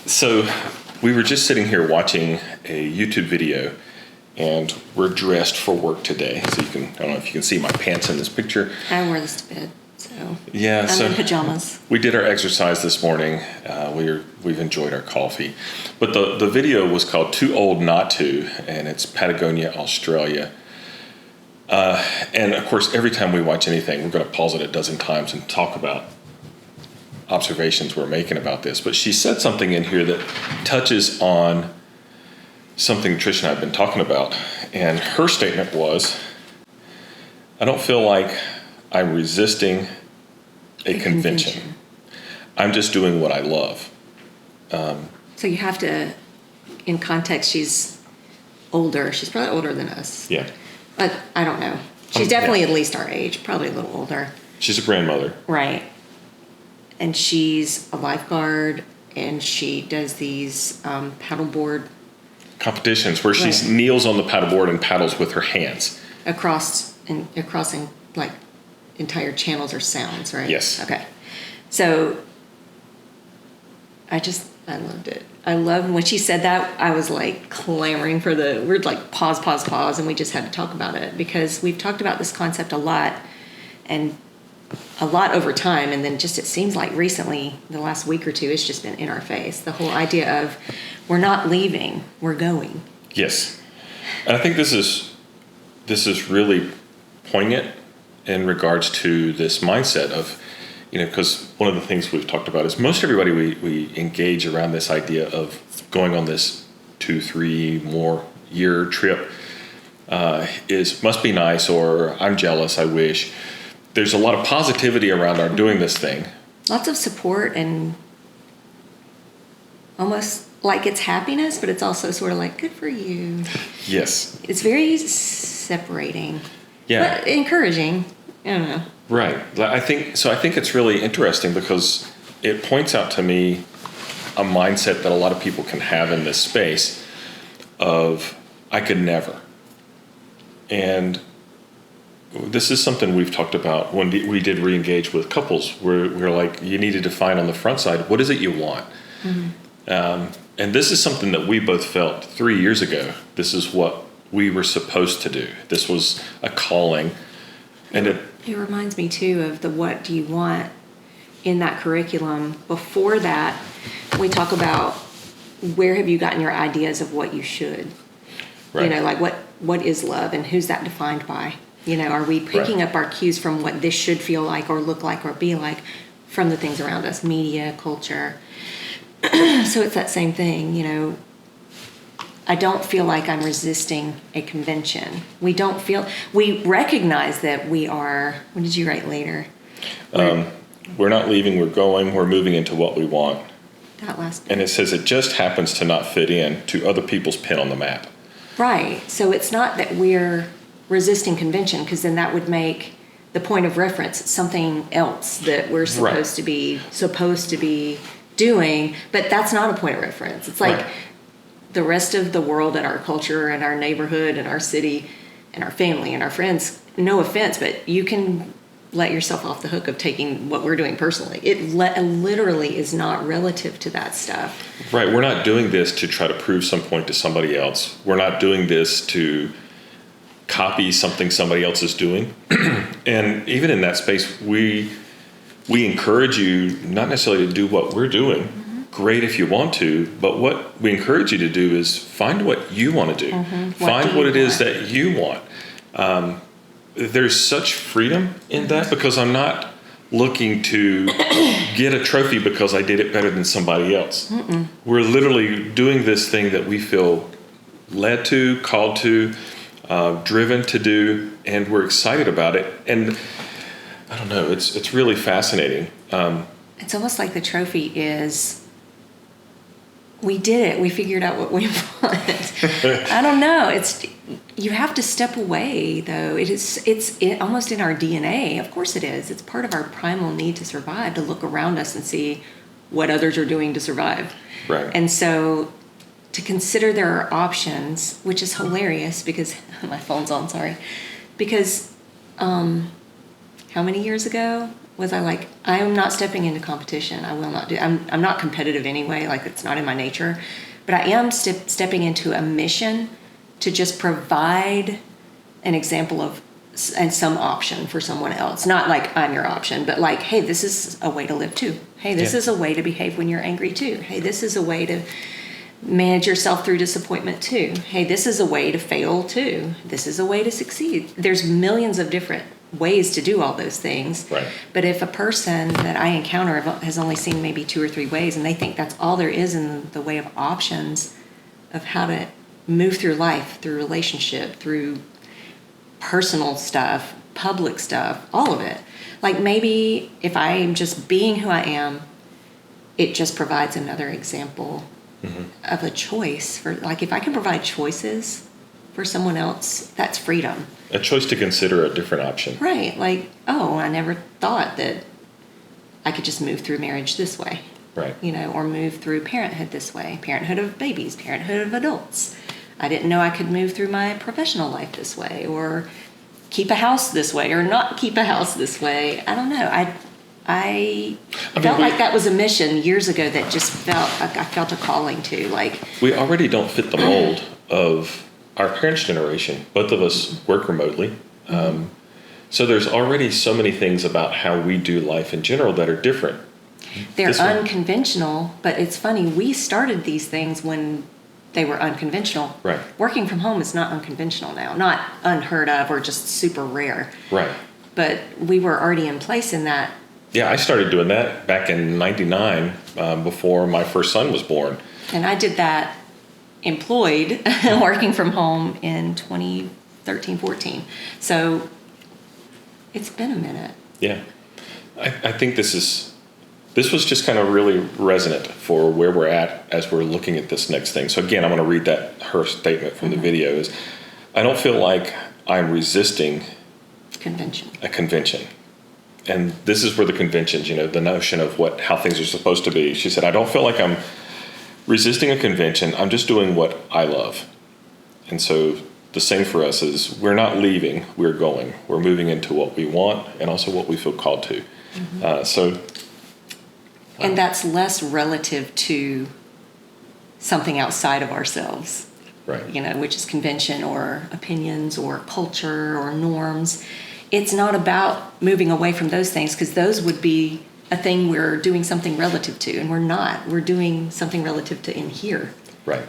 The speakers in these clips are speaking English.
So we were just sitting here watching a YouTube video, and we're dressed for work today. So I don't know if you can see my pants in this picture. I wore this to bed, so yeah, I'm in pajamas. We did our exercise this morning. We've enjoyed our coffee. But the video was called Too Old Not To, and it's Patagonia, Australia. And of course, every time we watch anything, we're going to pause it a dozen times and talk about observations we're making about this. But she said something in here that touches on something Trish and I have been talking about. And her statement was, I don't feel like I'm resisting a convention. I'm just doing what I love. So you have to, in context, she's older. She's probably older than us. Yeah. But I don't know. She's definitely at least our age, probably a little older. She's a grandmother. Right. And she's a lifeguard, and she does these paddleboard competitions where she kneels on the paddleboard and paddles with her hands. Crossing like entire channels or sounds, right? Yes. Okay. So I loved it. I loved when she said that. I was like clamoring for the word, like pause, and we just had to talk about it because we've talked about this concept a lot over time, and then just it seems like recently, the last week or two, it's just been in our face. The whole idea of we're not leaving, we're going. Yes, and I think this is really poignant in regards to this mindset of, because one of the things we've talked about is most everybody we engage around this idea of going on this 2-3 more year trip must be nice, or I'm jealous, I wish. There's a lot of positivity around our doing this thing. Lots of support and almost like it's happiness, but it's also sort of like, good for you. Yes. It's very separating. Yeah. But encouraging. I don't know. Right. I think it's really interesting because it points out to me a mindset that a lot of people can have in this space of, I could never. And this is something we've talked about when we did re-engage with couples, where we're like, you need to define on the front side, what is it you want? Mm-hmm. And this is something that we both felt 3 years ago. This is what we were supposed to do. This was a calling. And it reminds me too of the what do you want in that curriculum. Before that, we talk about where have you gotten your ideas of what you should. Right. Like what is love and who's that defined by? Are we picking up our cues from what this should feel like or look like or be like from the things around us, media, culture? So it's that same thing, I don't feel like I'm resisting a convention. We recognize that we are, what did you write later? We're not leaving, we're going, we're moving into what we want. That last bit. And it says it just happens to not fit in to other people's pin on the map. Right. So it's not that we're resisting convention, because then that would make the point of reference something else that we're supposed to be doing, but that's not a point of reference. It's like the rest of the world and our culture and our neighborhood and our city and our family and our friends, no offense, but you can let yourself off the hook of taking what we're doing personally. It literally is not relative to that stuff. Right. We're not doing this to try to prove some point to somebody else. We're not doing this to copy something somebody else is doing. And even in that space, we encourage you not necessarily to do what we're doing. Mm-hmm. Great if you want to, but what we encourage you to do is find what you want to do. Mm-hmm. Find what it is that you want. There's such freedom in that, because I'm not looking to get a trophy because I did it better than somebody else. Mm-mm. We're literally doing this thing that we feel led to, called to, driven to do, and we're excited about it. And I don't know, it's really fascinating. It's almost like the trophy is, we did it. We figured out what we want. I don't know. You have to step away, though. It's almost in our DNA. Of course it is. It's part of our primal need to survive, to look around us and see what others are doing to survive. Right. And so to consider there are options, which is hilarious because my phone's on, sorry. Because how many years ago? was I like, I am not stepping into competition. I will not do. I'm not competitive anyway. Like, it's not in my nature. But I am stepping into a mission to just provide an example of and some option for someone else. Not like I'm your option, but like, hey, this is a way to live too. Hey, this is a way to behave when you're angry too. Hey, this is a way to manage yourself through disappointment too. Hey, this is a way to fail too. This is a way to succeed. There's millions of different ways to do all those things. Right. But if a person that I encounter has only seen maybe 2 or 3 ways, and they think that's all there is in the way of options of how to move through life, through relationship, through personal stuff, public stuff, all of it. Like, maybe if I am just being who I am, it just provides another example of a choice for, like, if I can provide choices for someone else, that's freedom. A choice to consider a different option. Right. Like, oh, I never thought that I could just move through marriage this way. Right. You know, or move through parenthood this way, parenthood of babies, parenthood of adults. I didn't know I could move through my professional life this way, or keep a house this way, or not keep a house this way. I don't know. I felt like that was a mission years ago that just felt like I felt a calling to. Like, we already don't fit the mold of our parents' generation. Both of us work remotely. So there's already so many things about how we do life in general that are different. They're unconventional, but it's funny. We started these things when they were unconventional. Right. Working from home is not unconventional now, not unheard of or just super rare. Right. But we were already in place in that. Yeah, I started doing that back in '99 before my first son was born. And I did that employed, working from home in 2013, 14. So it's been a minute. Yeah. I think this was just kind of really resonant for where we're at as we're looking at this next thing. So again, I'm going to read her statement from the video is, I don't feel like I'm resisting a convention. And this is where the conventions, the notion of how things are supposed to be. She said, I don't feel like I'm resisting a convention. I'm just doing what I love. And so the same for us is, we're not leaving, we're going. We're moving into what we want and also what we feel called to. And that's less relative to something outside of ourselves. Right. Which is convention or opinions or culture or norms. It's not about moving away from those things, because those would be a thing we're doing something relative to, and we're not. We're doing something relative to in here. Right.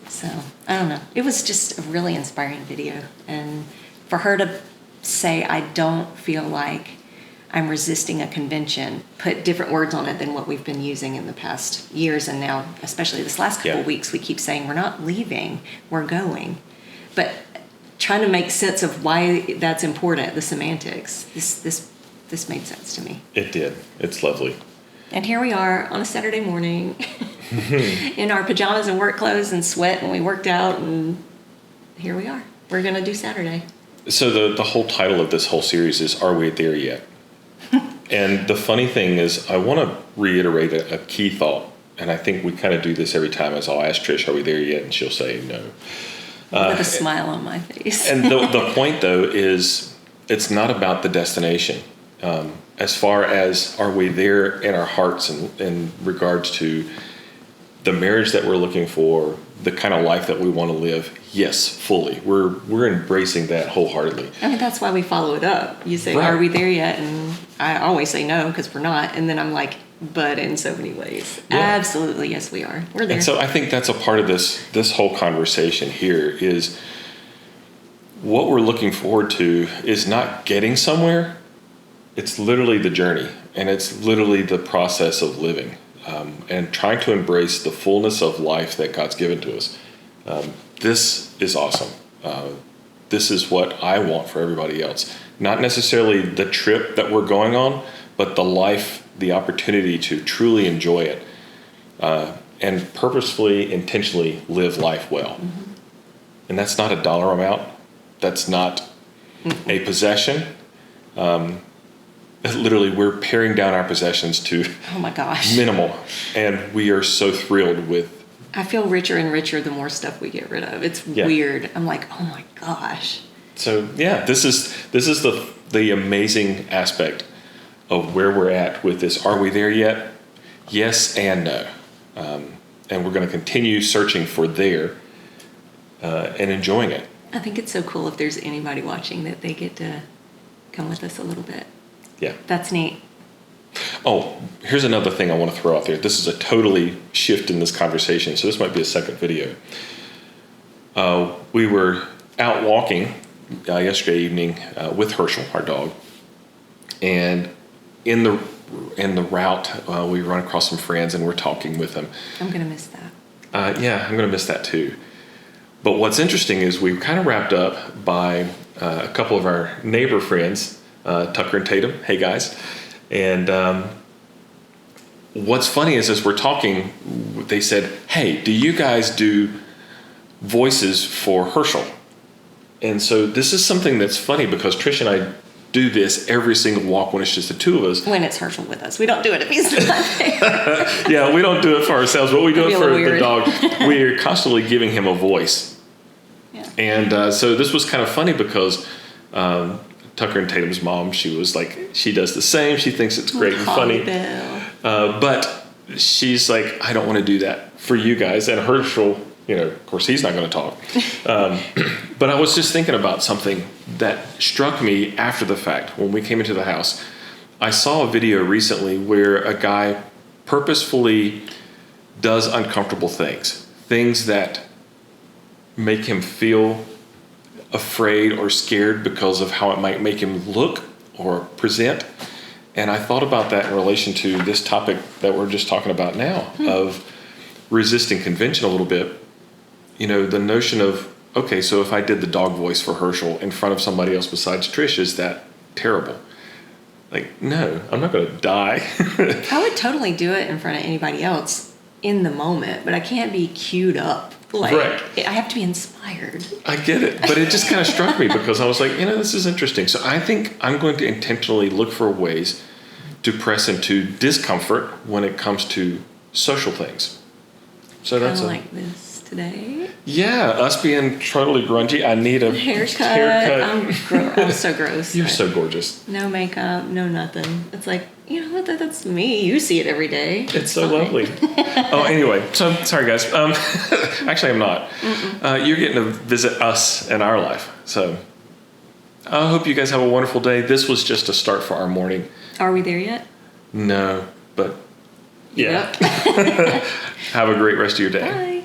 So, I don't know. It was just a really inspiring video. And for her to say, I don't feel like I'm resisting a convention, put different words on it than what we've been using in the past years. And now, especially this last couple of weeks, we keep saying we're not leaving, we're going. But trying to make sense of why that's important, the semantics, this made sense to me. It did. It's lovely. And here we are on a Saturday morning in our pajamas and work clothes and sweat, and we worked out, and here we are. We're going to do Saturday. So the whole title of this whole series is, Are We There Yet? And the funny thing is, I want to reiterate a key thought, and I think we kind of do this every time, as I'll ask Trish, are we there yet? And she'll say no. With a smile on my face. And the point, though, is it's not about the destination. As far as are we there in our hearts in regards to the marriage that we're looking for, the kind of life that we want to live, yes, fully. We're embracing that wholeheartedly. I mean, that's why we follow it up. You say, right. Are we there yet? And I always say no, because we're not. And then I'm like, but in so many ways. Yeah. Absolutely, yes, we are. We're there. And so I think that's a part of this whole conversation here is what we're looking forward to is not getting somewhere. It's literally the journey, and it's literally the process of living. And trying to embrace the fullness of life that God's given to us. This is awesome. This is what I want for everybody else. Not necessarily the trip that we're going on, but the life, the opportunity to truly enjoy it and purposefully, intentionally live life well. Mm-hmm. And that's not a dollar amount. That's not a possession. Literally, we're paring down our possessions to oh my gosh, minimal, and we are so thrilled with. I feel richer and richer the more stuff we get rid of. It's weird. I'm like, oh my gosh. So yeah, this is the amazing aspect of where we're at with this. Are we there yet? Yes and no. And we're going to continue searching for there and enjoying it. I think it's so cool if there's anybody watching that they get to come with us a little bit. Yeah. That's neat. Oh, here's another thing I want to throw out there. This is a totally shift in this conversation, so this might be a second video. We were out walking yesterday evening with Herschel, our dog, and in the route we run across some friends and we're talking with them. I'm gonna miss that. Yeah, I'm gonna miss that too. But what's interesting is we kind of wrapped up by a couple of our neighbor friends, Tucker and Tatum. Hey guys. And what's funny is as we're talking, they said, hey, do you guys do voices for Herschel? And so this is something that's funny because Trish and I do this every single walk when it's just the two of us. When it's Herschel with us. We don't do it if he's not there. Yeah, we don't do it for ourselves, but we do it for the weird. dog. We're constantly giving him a voice. Yeah. And so this was kind of funny because Tucker and Tatum's mom, she was like, she does the same. She thinks it's great and funny. But she's like, I don't want to do that for you guys. And Herschel, of course, he's not going to talk. But I was just thinking about something that struck me after the fact when we came into the house. I saw a video recently where a guy purposefully does uncomfortable things that make him feel afraid or scared because of how it might make him look or present. And I thought about that in relation to this topic that we're just talking about now of resisting convention a little bit. The notion of, okay, so if I did the dog voice for Herschel in front of somebody else besides Trish, is that terrible? Like, no, I'm not going to die. I would totally do it in front of anybody else in the moment, but I can't be queued up. Right. I have to be inspired. I get it. But it just kind of struck me because I was like, this is interesting. So I think I'm going to intentionally look for ways to press into discomfort when it comes to social things. So that's like this today. Yeah, us being totally grungy. I need a haircut. I'm so gross. You're so gorgeous. No makeup, no nothing. It's like, what? That's me. You see it every day. It's so lovely. Oh, anyway. So sorry, guys. Actually, I'm not. You're getting to visit us in our life. So I hope you guys have a wonderful day. This was just a start for our morning. Are we there yet? No, but yeah. Yep. Have a great rest of your day. Bye.